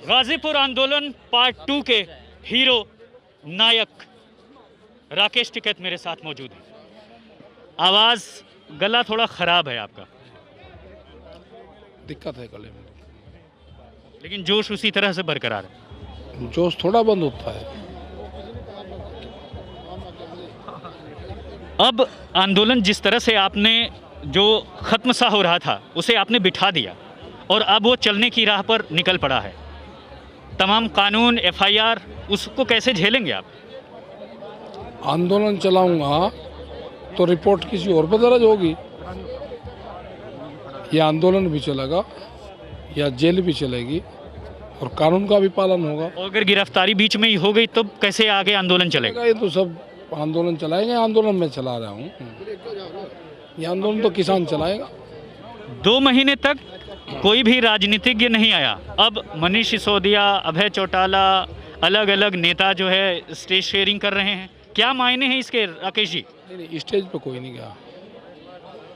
गाजीपुर आंदोलन पार्ट 2 के हीरो नायक राकेश टिकैत मेरे साथ मौजूद है। आवाज़ गला थोड़ा ख़राब है आपका, दिक्कत है गले में, लेकिन जोश उसी तरह से बरकरार है। जोश थोड़ा बंद होता है। अब आंदोलन जिस तरह से आपने जो ख़त्म सा हो रहा था उसे आपने बिठा दिया और अब वो चलने की राह पर निकल पड़ा है। तमाम कानून FIR उसको कैसे झेलेंगे आप? आंदोलन चलाऊंगा तो रिपोर्ट किसी और पर दर्ज होगी, या आंदोलन भी चलेगा या जेल भी चलेगी और कानून का भी पालन होगा। और अगर गिरफ्तारी बीच में ही हो गई तो कैसे आगे आंदोलन चलेगा? ये तो सब आंदोलन चलाएंगे, आंदोलन में चला रहा हूँ, ये आंदोलन तो किसान चलाएगा। 2 महीने तक कोई भी राजनीतिज्ञ नहीं आया। अब मनीष सिसोदिया, अभय चौटाला, अलग अलग नेता जो है स्टेज शेयरिंग कर रहे हैं। क्या मायने हैं इसके राकेश जी? नहीं, स्टेज पे कोई नहीं गया,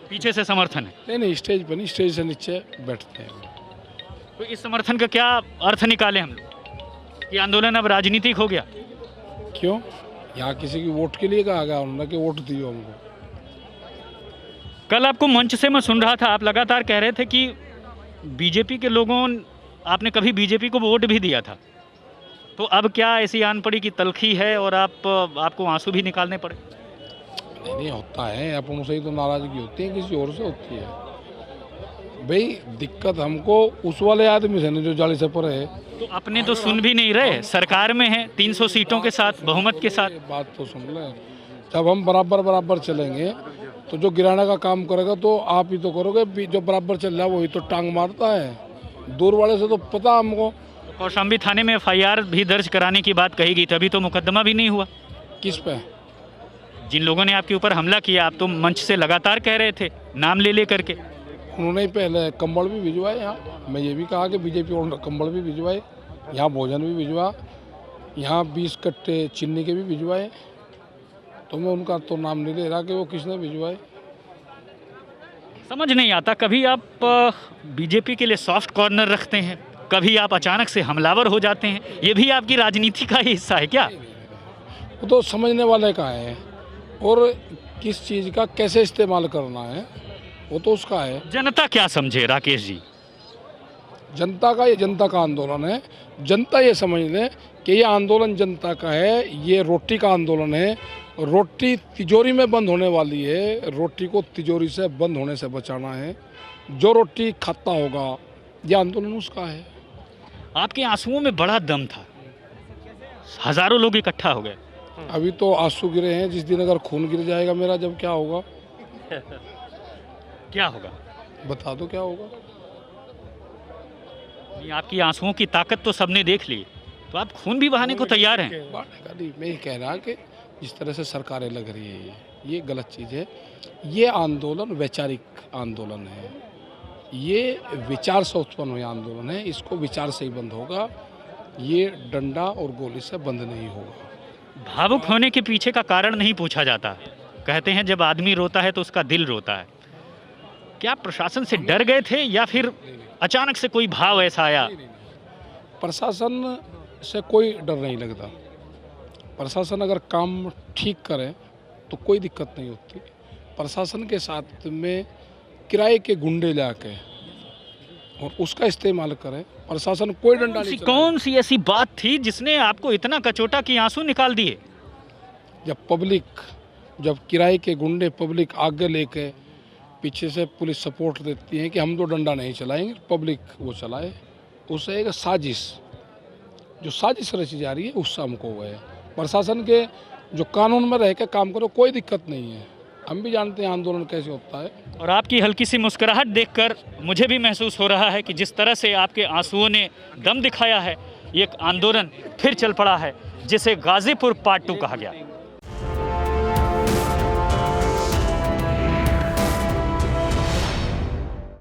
पीछे से समर्थन है। नहीं स्टेज पे नहीं, स्टेज से नीचे बैठते हैं। तो इस समर्थन का क्या अर्थ निकाले हम लोग कि आंदोलन अब राजनीतिक हो गया? क्यों? यहाँ किसी की वोट के लिए कहा गया उन्होंने कि वोट दियो हमको। कल आपको मंच से मैं सुन रहा था, आप लगातार कह रहे थे कि बीजेपी के लोगों, आपने कभी बीजेपी को वोट भी दिया था, तो अब क्या ऐसी आन पड़ी की तलखी है और आपको आंसू भी निकालने पड़े? नहीं होता है, अपनों से ही तो नाराजगी होती है, किसी और से होती है भाई। दिक्कत हमको उस वाले आदमी से नहीं जो जाली से परे है। तो अपने तो सुन भी नहीं रहे, सरकार में है 300 सीटों के साथ, बहुमत के साथ। बात तो सुन ले, जब हम बराबर चलेंगे तो जो गिराने का काम करेगा तो आप ही तो करोगे, जो बराबर चल रहा है वही तो टांग मारता है। दूर वाले से तो पता हमको। कौशाम्बी थाने में FIR भी दर्ज कराने की बात कही गई थी, अभी तो मुकदमा भी नहीं हुआ। किस पे? जिन लोगों ने आपके ऊपर हमला किया, आप तो मंच से लगातार कह रहे थे नाम ले करके। उन्होंने ही पहले कंबल भी भिजवाए यहाँ। मैं ये भी कहा कि बीजेपी और कंबल भी भिजवाए, यहाँ भोजन भी भिजवा, यहाँ 20 कट्टे चीनी के भी भिजवाए। तो मैं उनका तो नाम नहीं ले रहा कि वो किसने भिजवाए। समझ नहीं आता, कभी आप बीजेपी के लिए सॉफ्ट कॉर्नर रखते हैं, कभी आप अचानक से हमलावर हो जाते हैं। ये भी आपकी राजनीति का ही हिस्सा है क्या? वो तो समझने वाले का है, और किस चीज़ का कैसे इस्तेमाल करना है वो तो उसका है। जनता क्या समझे राकेश जी? जनता का, ये जनता का आंदोलन है। जनता ये समझ ले कि ये आंदोलन जनता का है, ये रोटी का आंदोलन है। रोटी तिजोरी में बंद होने वाली है, रोटी को तिजोरी से बंद होने से बचाना है। जो रोटी खाता होगा, ये आंदोलन उसका है। आपके आंसुओं में बड़ा दम था, हजारों लोग इकट्ठा हो गए। अभी तो आंसू गिरे हैं, जिस दिन अगर खून गिर जाएगा मेरा, जब क्या होगा? क्या होगा बता दो क्या होगा? आपकी आंसुओं की ताकत तो सबने देख ली, तो आप खून भी बहाने को तैयार हैं। मैं ये कह रहा कि जिस तरह से सरकारें लग रही है ये गलत चीज़ है। ये आंदोलन वैचारिक आंदोलन है, ये विचार से उत्पन्न हुआ आंदोलन है। इसको विचार से ही बंद होगा, ये डंडा और गोली से बंद नहीं होगा। भावुक होने के पीछे का कारण नहीं पूछा जाता। कहते हैं जब आदमी रोता है तो उसका दिल रोता है। क्या प्रशासन से डर गए थे या फिर अचानक से कोई भाव ऐसा आया? प्रशासन से कोई डर नहीं लगता। प्रशासन अगर काम ठीक करे तो कोई दिक्कत नहीं होती। प्रशासन के साथ में किराए के गुंडे लाके और उसका इस्तेमाल करें, प्रशासन कोई डंडा नहीं। कौन सी ऐसी बात थी जिसने आपको इतना कचोटा कि आंसू निकाल दिए? जब किराए के गुंडे पब्लिक आगे लेके, पीछे से पुलिस सपोर्ट देती है कि हम तो डंडा नहीं चलाएंगे, पब्लिक वो चलाए। उससे एक साजिश, जो साजिश रची जा रही है, उससे हमको हुआ है। प्रशासन के जो कानून में रह के काम करो, कोई दिक्कत नहीं है। हम भी जानते हैं आंदोलन कैसे होता है। और आपकी हल्की सी मुस्कुराहट देखकर मुझे भी महसूस हो रहा है कि जिस तरह से आपके आंसुओं ने दम दिखाया है, ये एक आंदोलन फिर चल पड़ा है जिसे गाजीपुर पार्ट 2 कहा गया।